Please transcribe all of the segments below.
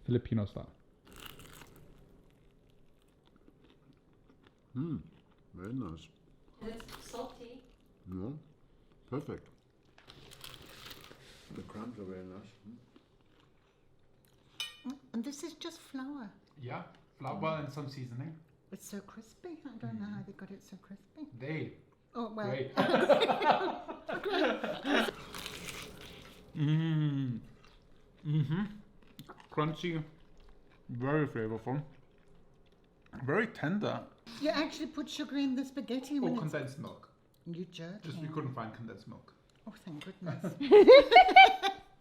Filipino style. Very nice. It's salty. No, perfect. The crumbs are very nice. And this is just flour. Yeah, flour and some seasoning. It's so crispy. I don't know how they got it so crispy. They. Oh, well. Great. Crunchy, very flavorful, very tender. You actually put sugar in the spaghetti when it's... Condensed milk. You jerk. Just we couldn't find condensed milk. Oh, thank goodness.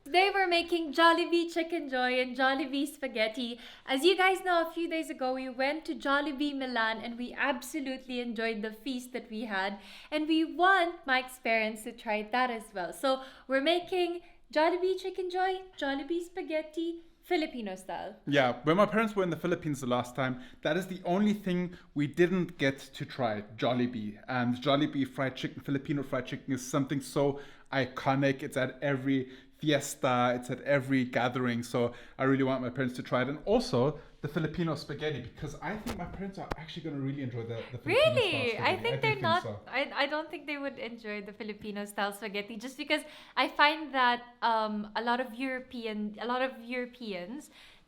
They were making Jollibee Chickenjoy and Jollibee Spaghetti. As you guys know, a few days ago, we went to Jollibee Milan and we absolutely enjoyed the feast that we had. And we want Mike's parents to try that as well. So we're making Jollibee Chickenjoy, Jollibee Spaghetti, Filipino style. Yeah, when my parents were in the Philippines the last time, that is the only thing we didn't get to try, Jollibee. And Jollibee fried chicken, Filipino fried chicken, is something so iconic. It's at every fiesta, it's at every gathering. So I really want my parents to try it. And also the Filipino spaghetti, because I think my parents are actually going to really enjoy the Filipino style Really? spaghetti. I think they're not. So. I don't think they would enjoy the Filipino style spaghetti just because I find that a lot of Europeans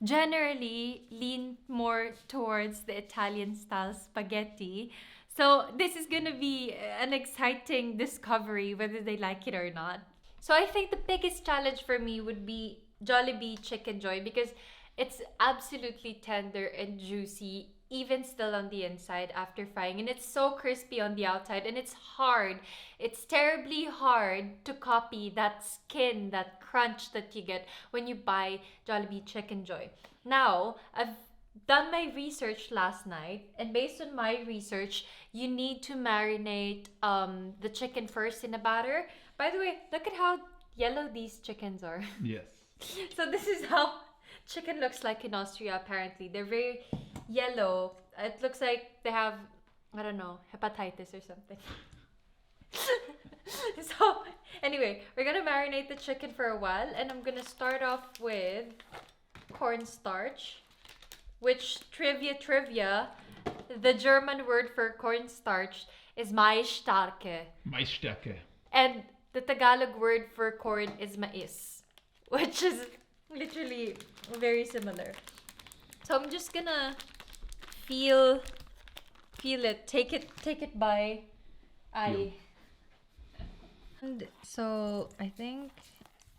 generally lean more towards the Italian style spaghetti. So this is gonna be an exciting discovery whether they like it or not. So I think the biggest challenge for me would be Jollibee Chickenjoy because it's absolutely tender and juicy, even still on the inside after frying. And it's so crispy on the outside and it's hard. It's terribly hard to copy that skin, that crunch that you get when you buy Jollibee Chickenjoy. Now, I've done my research last night, and based on my research, you need to marinate the chicken first in a batter. By the way, look at how yellow these chickens are. Yes. So this is how chicken looks like in Austria, apparently. They're very yellow. It looks like they have, I don't know, hepatitis or something. So, anyway, we're gonna marinate the chicken for a while, and I'm gonna start off with cornstarch, which, trivia, the German word for cornstarch is Maisstärke. Maisstärke. And the Tagalog word for corn is mais, which is literally very similar. So I'm just gonna feel it, take it by eye. And so I think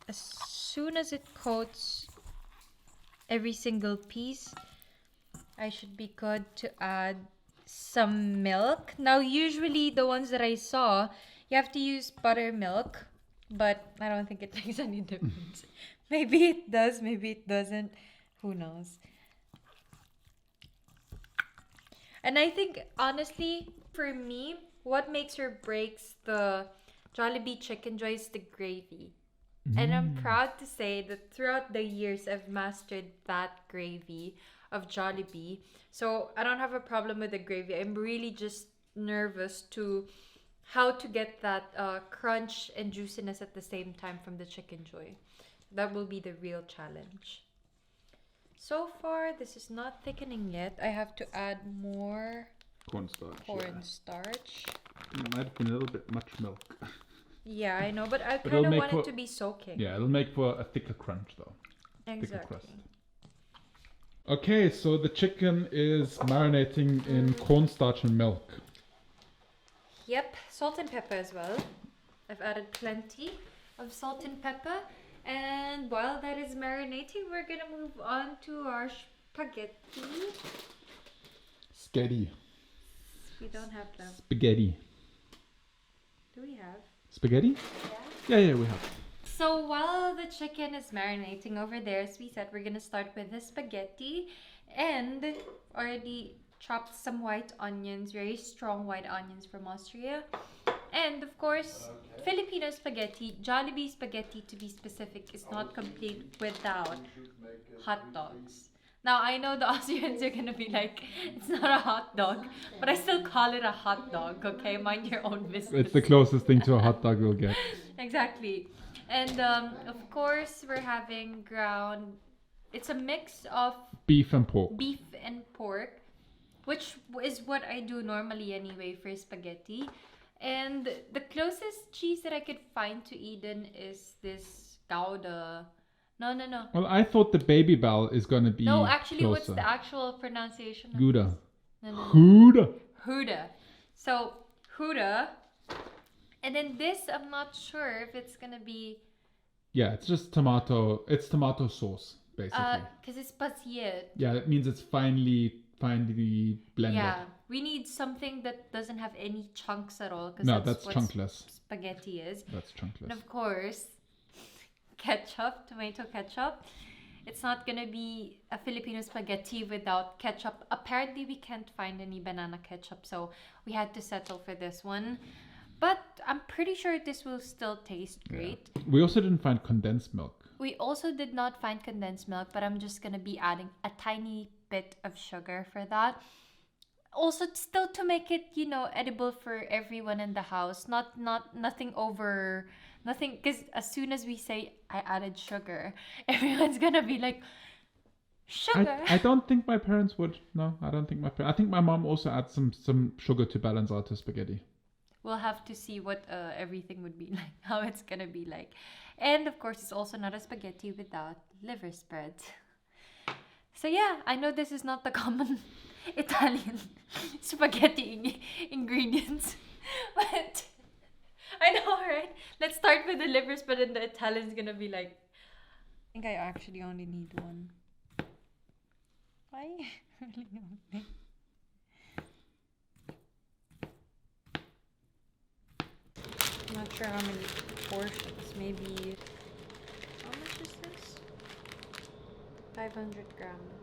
as soon as it coats every single piece, I should be good to add some milk. Now usually the ones that I saw, you have to use buttermilk, but I don't think it makes any difference. Maybe it does, maybe it doesn't. Who knows? And I think, honestly, for me, what makes or breaks the Jollibee Chickenjoy is the gravy. And I'm proud to say that throughout the years, I've mastered that gravy of Jollibee. So I don't have a problem with the gravy. I'm really just nervous to how to get that crunch and juiciness at the same time from the Chickenjoy. That will be the real challenge. So far, this is not thickening yet. I have to add more Cornstarch. cornstarch. It might have been a little bit much milk. Yeah, I know, but I But kind it'll of make want for- it to be soaking. Yeah, it'll make for a thicker crunch though. Thicker crust. Exactly. Okay, so the chicken is marinating in cornstarch and milk. Yep, salt and pepper as well. I've added plenty of salt and pepper. And while that is marinating, we're gonna move on to our spaghetti. Spaghetti. We don't have them. Spaghetti. Do we have? Spaghetti? Yeah. Yeah, we have. So while the chicken is marinating over there, as we said, we're gonna start with the spaghetti, and already chopped some white onions, very strong white onions from Austria, and of course Filipino spaghetti, Jollibee spaghetti to be specific, is not complete without hot dogs. Now I know the Austrians are gonna be like, it's not a hot dog, but I still call it a hot dog. Okay, mind your own business. It's the closest thing to a hot dog we'll get. Exactly. And of course, we're having ground It's a mix of Beef and pork. beef and pork, which is what I do normally anyway for spaghetti. And the closest cheese that I could find to Eden is this Gouda. No. Well, I thought the baby bell is gonna be No, actually, what's closer. the actual pronunciation? of Gouda. this? No. Gouda. Huda. So, Huda. And then this, I'm not sure if it's gonna be... Yeah, it's just tomato. It's tomato sauce, basically. Because it's passier. Yeah, that means it's finely blended. Yeah, we need something that doesn't have any chunks at all. Cause No, that's that's what chunkless. spaghetti is. That's chunkless. And of course, ketchup, tomato ketchup. It's not gonna be a Filipino spaghetti without ketchup. Apparently, we can't find any banana ketchup, so we had to settle for this one. But I'm pretty sure this will still taste great. Yeah. We also didn't find condensed milk. We also did not find condensed milk, but I'm just gonna be adding a tiny bit of sugar for that. Also, still to make it, edible for everyone in the house. Nothing, because as soon as we say I added sugar, everyone's gonna be like, sugar. I don't think my parents would. No, I don't think my parents. I think my mom also adds some sugar to balance out the spaghetti. We'll have to see what everything would be like, how it's gonna be like. And of course, it's also not a spaghetti without liver spread. So yeah, I know this is not the common Italian spaghetti ingredients, but I know, right? Let's start with the liver spread, and the Italian's gonna be like, I think I actually only need one. Why? Really no. I'm not sure how many portions. Maybe. How much is this? 500 grams.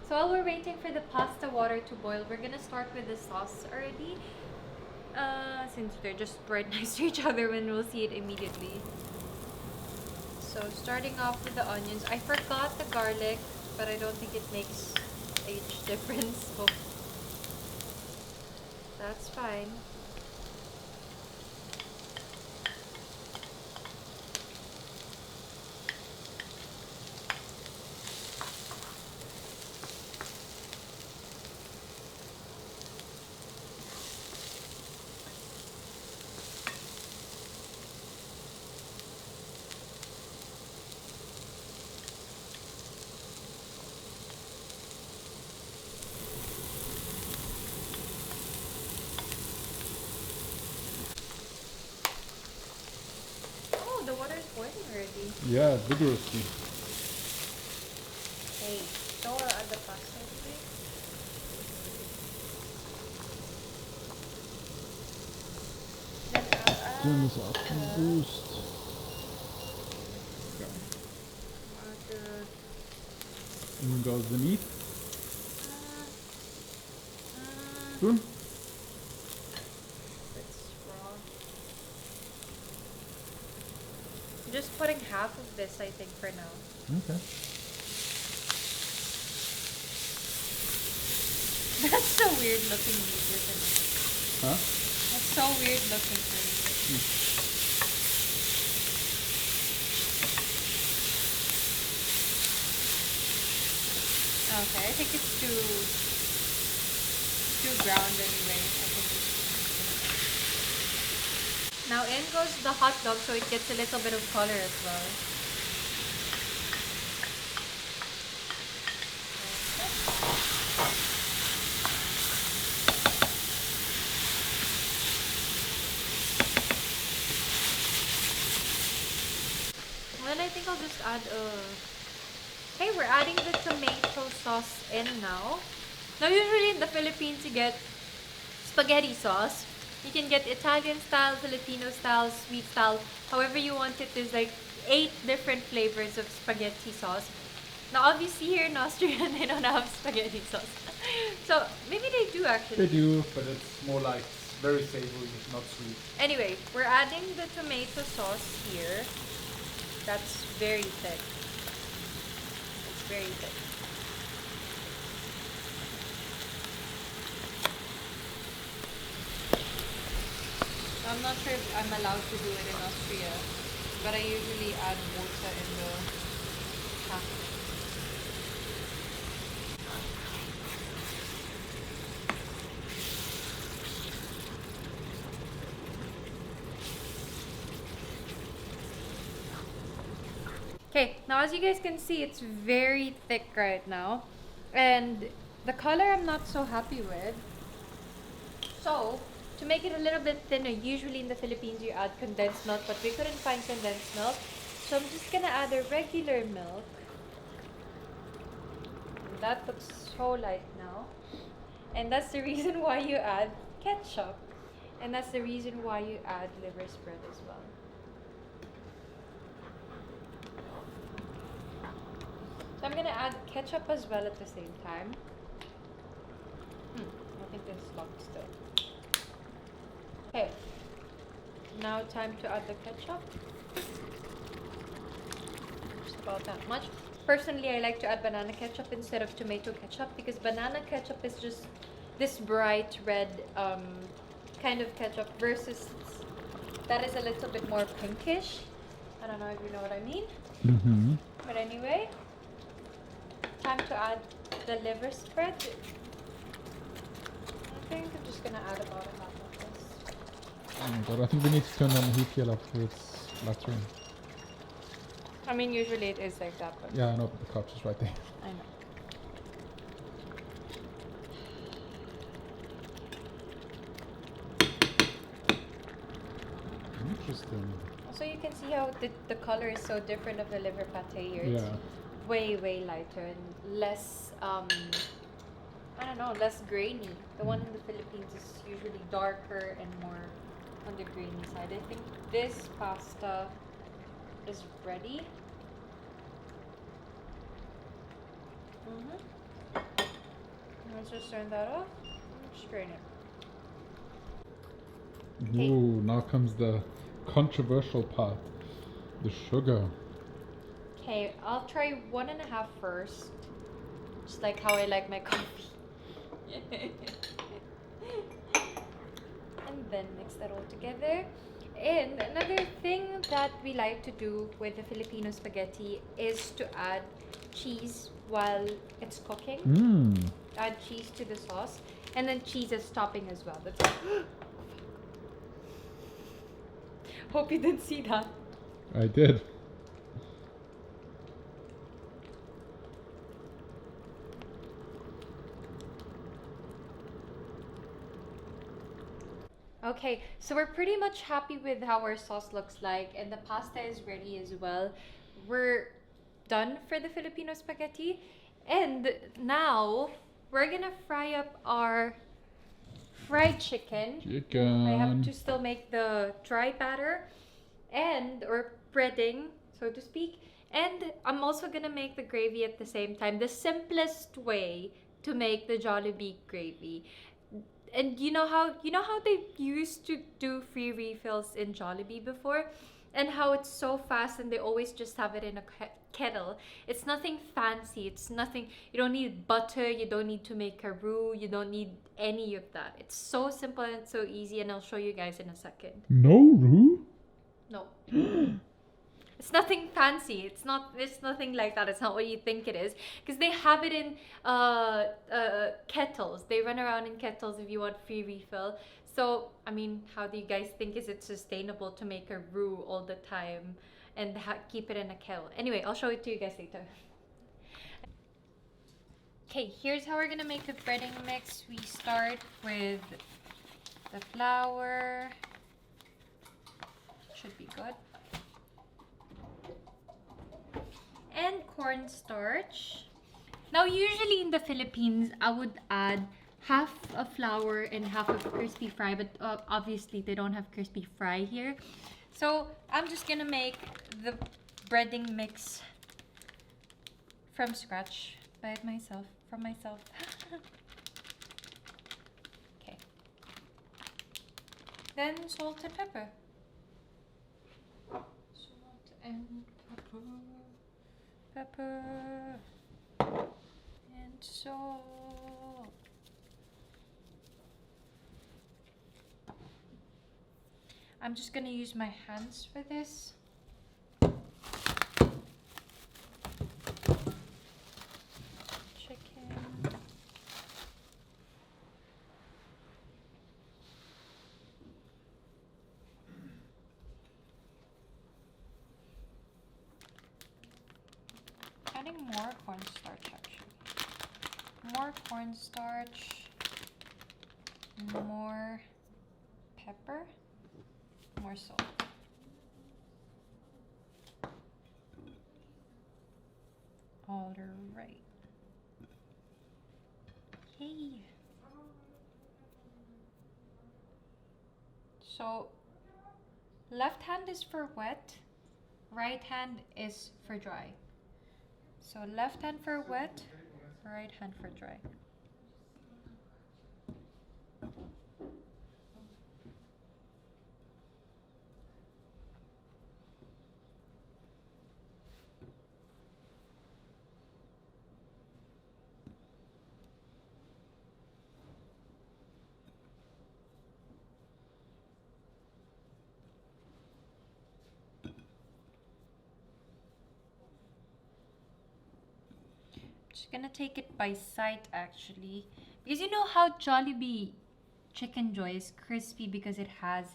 So while we're waiting for the pasta water to boil, we're gonna start with the sauce already. Since they're just right next to each other, and we'll see it immediately. So starting off with the onions. I forgot the garlic, but I don't think it makes a huge difference. So that's fine. The water is boiling already. Yeah, vigorously. Hey, don't want to add the pasta today? Turn this up and boost. And then goes the meat. Spoon. Just putting half of this, I think, for now. Okay. That's so weird looking meat, isn't it? Huh? That's so weird looking for me. Okay, I think it's too browned anyway. I think it's now in goes the hot dog, so it gets a little bit of color as well. Then I think I'll just add hey, we're adding the tomato sauce in now. Now usually in the Philippines you get spaghetti sauce. You can get Italian style, Filipino style, sweet style, however you want it. There's like 8 different flavors of spaghetti sauce. Now obviously here in Austria they don't have spaghetti sauce. So maybe they do actually. They do, but it's more like very savory, not sweet. Anyway, we're adding the tomato sauce here. That's very thick. It's very thick. I'm not sure if I'm allowed to do it in Austria, but I usually add water in the siya. Okay, now as you guys can see, it's very thick right now. And the color I'm not so happy with. So, to make it a little bit thinner, usually in the Philippines you add condensed milk, but we couldn't find condensed milk. So I'm just gonna add a regular milk. And that looks so light now. And that's the reason why you add ketchup. And that's the reason why you add liver spread as well. So I'm gonna add ketchup as well at the same time. I think this is locked still. Okay. Now time to add the ketchup. Just about that much. Personally, I like to add banana ketchup instead of tomato ketchup because banana ketchup is just this bright red kind of ketchup versus that is a little bit more pinkish. I don't know if you know what I mean. Mm-hmm. But anyway, time to add the liver spread. I think I'm just gonna add about a half of this. Oh my god, I think we need to turn on the heat here up so it's fluttering. I mean, usually it is like that, but Yeah, I know, but the couch is right there. I know. Interesting. Also, you can see how the color is so different of the liver pate here. It's Yeah. way lighter and less, I don't know, less grainy. The one in the Philippines is usually darker and more on the grainy side. I think this pasta is ready. Let's just turn that off and strain it. Okay. Ooh, now comes the controversial part. The sugar. Okay, I'll try 1.5 first. Just like how I like my coffee. And then mix that all together. And another thing that we like to do with the Filipino spaghetti is to add cheese while it's cooking. Mmm. Add cheese to the sauce. And then cheese as topping as well. That's Hope you didn't see that. I did. Okay, so we're pretty much happy with how our sauce looks like, and the pasta is ready as well. We're done for the Filipino spaghetti, and now we're gonna fry up our fried chicken. I have to still make the dry batter or breading, so to speak. And I'm also gonna make the gravy at the same time. The simplest way to make the Jollibee gravy. And you know how they used to do free refills in Jollibee before, and how it's so fast and they always just have it in a kettle. It's nothing fancy. It's nothing. You don't need butter. You don't need to make a roux. You don't need any of that. It's so simple and so easy, and I'll show you guys in a second. No roux? No. It's nothing fancy. It's nothing like that. It's not what you think it is. Because they have it in kettles. They run around in kettles if you want free refill. So, I mean, how do you guys think is it sustainable to make a roux all the time and keep it in a kettle? Anyway, I'll show it to you guys later. Okay, here's how we're gonna make the breading mix. We start with the flour. Should be good. And cornstarch. Now, usually in the Philippines, I would add half a flour and half of crispy fry, but obviously they don't have crispy fry here. So I'm just gonna make the breading mix from scratch from myself. Okay. Then salt and pepper. Salt and pepper and salt. I'm just gonna use my hands for this. getting more cornstarch actually. More cornstarch, more pepper, more salt. All right. Yay. So, left hand is for wet, right hand is for dry. So, left hand for wet, right hand for dry. Just gonna take it by sight actually, because you know how Jollibee Chickenjoy is crispy because it has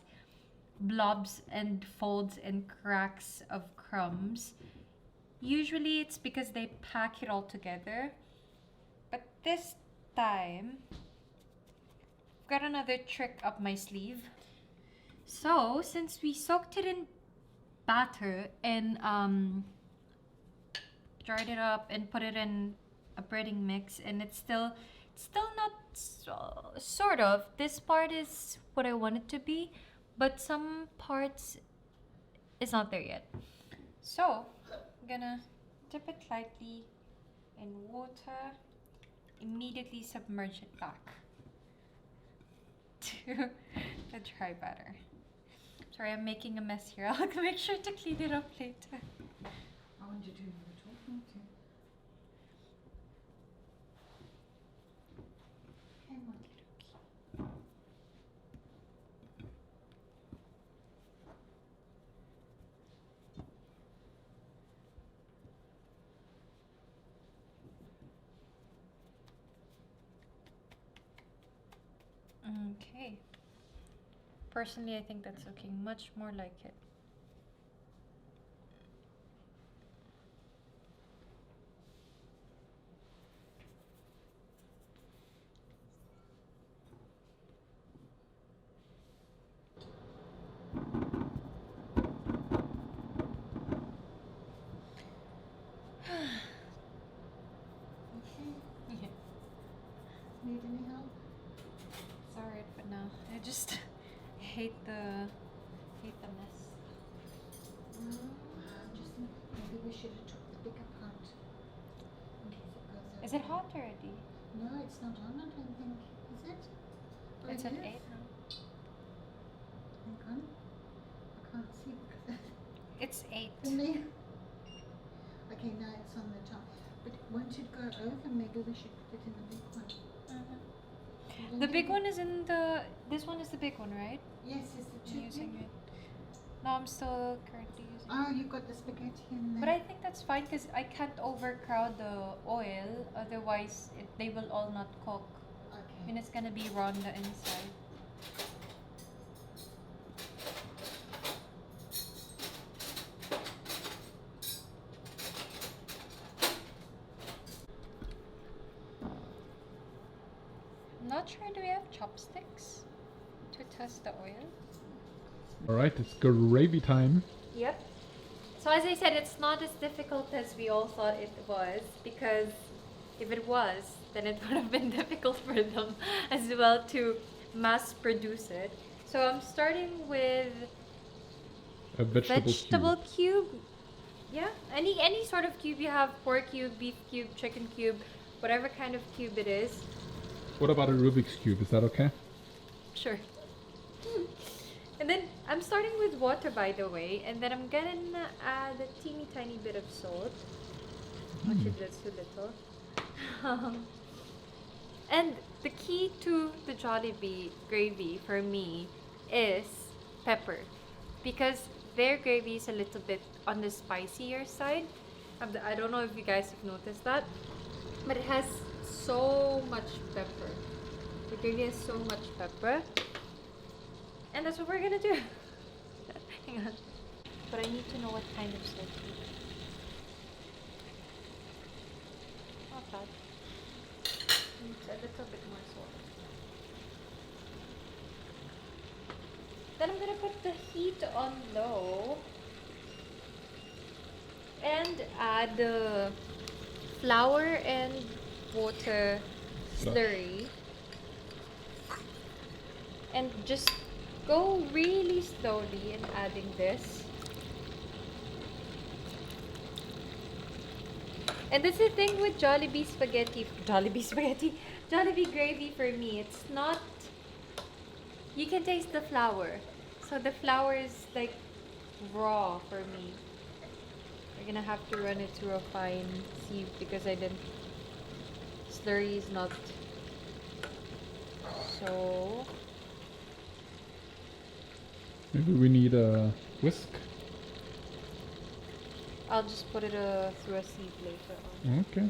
blobs and folds and cracks of crumbs. Usually it's because they pack it all together, but this time I've got another trick up my sleeve. So since we soaked it in batter and dried it up and put it in a breading mix, and it's still not sort of, this part is what I want it to be, but some parts is not there yet. So I'm gonna dip it lightly in water, immediately submerge it back to the dry batter. Sorry, I'm making a mess here. I'll make sure to clean it up later. I wondered who you were talking to. Hey, Monkey. Okay. Personally, I think that's looking much more like it. Yeah. Need any help? It's alright for now. I just hate the mess. Just maybe we should have took the bigger part. In case it goes over. Is it hot already? No, it's not on, I don't think. Is it? Oh, It's it at is. 8 now. Hang on. I can't see because It's 8. for me. Okay, now it's on the top. But once it go over, maybe we should put it in the big one. Mhm. The big one is in the. This one is the big one, right? Yes, is it I'm too using big? it. No, I'm still currently using it. Oh, you got the spaghetti in there. But I think that's fine because I can't overcrowd the oil, otherwise they will all not cook. I Okay. mean, it's gonna be raw on the inside. I'm not sure, do we have chopsticks to test the oil? All right, it's gravy time. Yep. So as I said, it's not as difficult as we all thought it was, because if it was, then it would have been difficult for them as well to mass produce it. So I'm starting with A vegetable, cube. Yeah, any sort of cube you have, pork cube, beef cube, chicken cube, whatever kind of cube it is. What about a Rubik's Cube? Is that okay? Sure. And then I'm starting with water, by the way, and then I'm gonna add a teeny tiny bit of salt. Actually, that's too little. And the key to the Jollibee gravy for me is pepper, because their gravy is a little bit on the spicier side. I don't know if you guys have noticed that, but it has so much pepper. The gravy has so much pepper. And that's what we're gonna do. Hang on. But I need to know what kind of salt to use. that. It's a little bit more salt. Then I'm gonna put the heat on low and add the flour and water slurry. And just go really slowly in adding this. And that's the thing with Jollibee gravy for me. It's not, you can taste the flour. So the flour is like raw for me. We're gonna have to run it through a fine sieve because I didn't, slurry is not so. Maybe we need a whisk. I'll just put it through a sieve later on. Okay.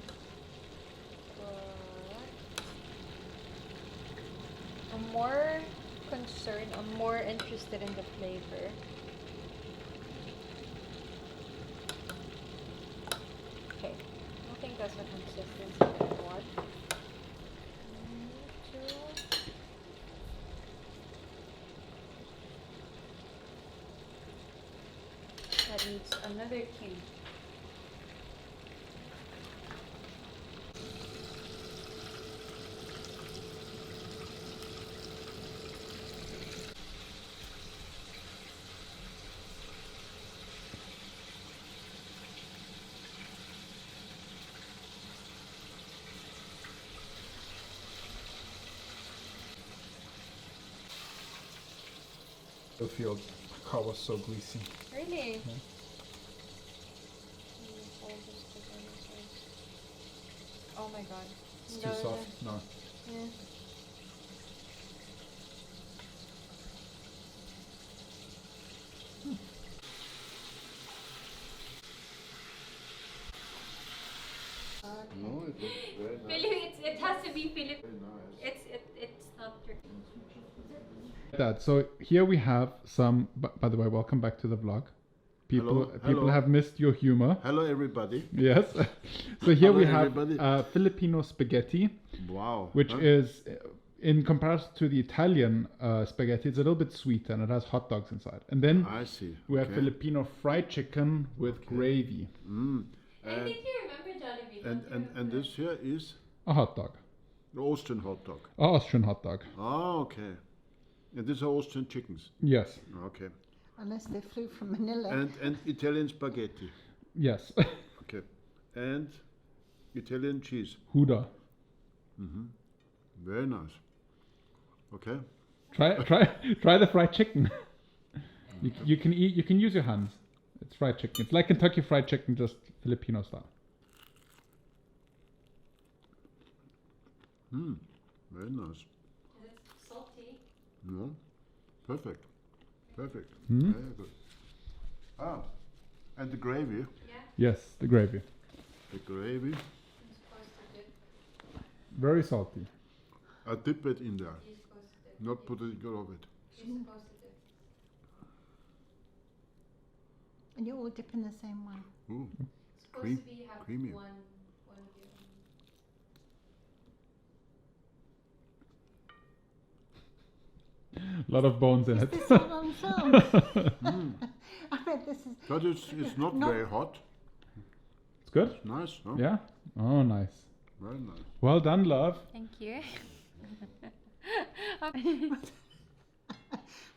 I'm more concerned, I'm more interested in the flavor. Okay, I think that's the consistency that I want. 1, 2. That needs another cube. The field car was so greasy. Really? Yeah. Oh my god. It's too soft. No. Yeah. No, it looks very nice. It has to be Philip. Very nice. It's not Turkish. That. So here we have some. By the way, welcome back to the vlog. People Hello. have missed your humor. Hello, everybody. Yes. So here we Hello, have everybody. Filipino spaghetti, Wow. which Huh? is, in comparison to the Italian spaghetti, it's a little bit sweeter and it has hot dogs inside. And then I see. we have Okay. Filipino fried chicken with Okay. gravy. Mm. I And, think you remember Jollibee. and this here is A hot dog. the Austrian hot dog. A Austrian hot dog. Oh, okay. And these are Austrian chickens. Yes. Okay. Unless they flew from Manila. And Italian spaghetti. Yes. Okay. And Italian cheese. Huda. Very nice. Okay. Try the fried chicken. You can eat. You can use your hands. It's fried chicken. It's like Kentucky Fried Chicken, just Filipino style. Very nice. Is it salty? No. Perfect. Perfect. Hmm? Very good. Ah. And the gravy. Yeah. Yes, the gravy. The gravy. I'm supposed to dip. Very salty. I dip it in there. You're supposed to dip. Not put it all of it. You're supposed to dip. And you all dip in the same one. Ooh. It's supposed Cream- to be have creamy. one of your own. A lot of bones in Is it. this all on film? I bet this is. But it's not Not- very hot. It's good. It's nice, no? Yeah. Oh, nice. Very nice. Well done, love. Thank you.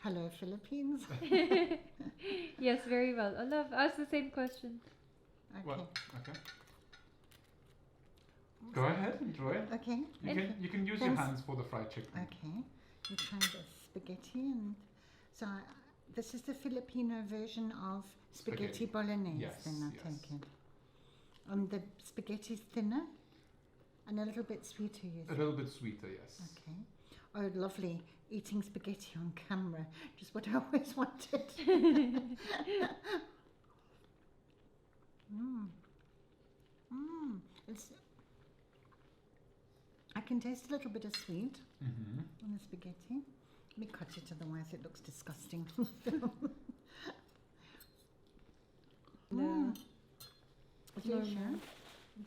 Hello, Philippines. Yes, very well. I love. Ask the same question. Okay. Okay. Go ahead, enjoy. Okay. You can use Thanks. hands for the fried chicken. Okay. You try the spaghetti, and so this is the Filipino version of spaghetti, Spaghetti. bolognese. Yes, Then I yes. take it. The spaghetti's thinner and a little bit sweeter. You A think? little bit sweeter, yes. Okay. Oh, lovely. Eating spaghetti on camera. Just what I always wanted. It's. I can taste a little bit of sweet Mm-hmm. on the spaghetti. Let me cut it, otherwise it looks disgusting. No. Delicious.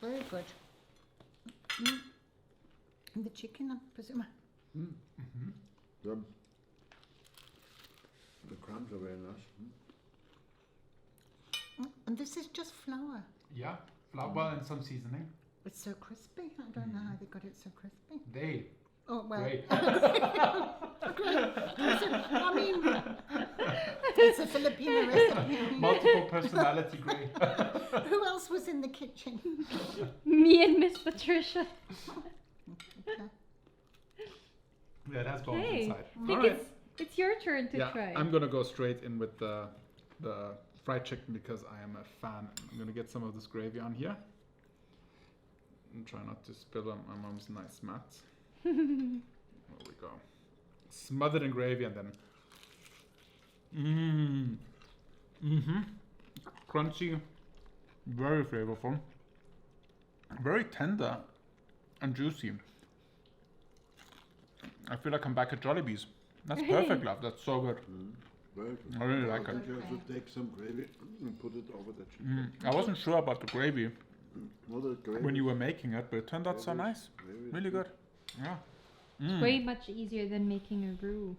Very good. And the chicken, I presume. The crumbs are very nice. And this is just flour. Yeah, flour and some seasoning. It's so crispy. I don't know how they got it so crispy. They. Oh, well. Great. I mean, it's a Filipino recipe. Multiple personality Gray. Who else was in the kitchen? Me and Miss Patricia. Okay. Yeah, it has bones Hey, inside. I think it's your turn to try. I'm gonna go straight in with the fried chicken because I am a fan. I'm gonna get some of this gravy on here. And try not to spill on my mom's nice mat. There we go. Smothered in gravy and then crunchy, very flavorful, very tender and juicy. I feel like I'm back at Jollibee's. That's perfect, love. That's so good. Very good. I really like I it. think you have to take some gravy and put it over the chicken. I wasn't sure about the gravy No, the gravy. when you were making it, but it turned out so Gravy is- nice. gravy is Really good. Yeah. It's way much easier than making a roux.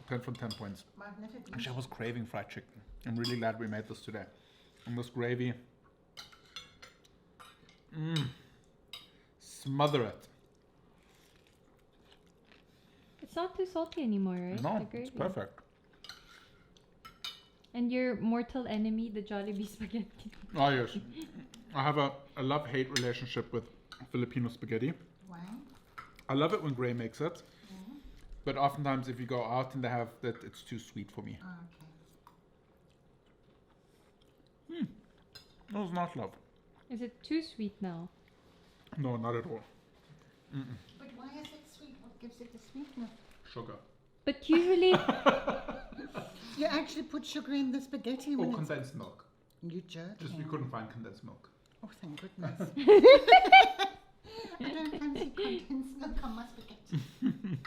10 from 10 points. Magnificent. Actually, I was craving fried chicken. I'm really glad we made this today. And this gravy. Smother it. It's not too salty anymore, right? No, The gravy. it's perfect. And your mortal enemy, the Jollibee Spaghetti. Oh, yes. I have a love-hate relationship with Filipino spaghetti. Wow. I love it when Gray makes it. But oftentimes, if you go out and they have that, it's too sweet for me. Oh, okay. No, it's not love. Is it too sweet now? No, not at all. But why is it sweet? What gives it the sweetness? Sugar. But usually, You actually put sugar in the spaghetti Oh, when it's... condensed milk. You jerk. Just we couldn't find condensed milk. Oh, thank goodness. I don't fancy condensed milk on my spaghetti.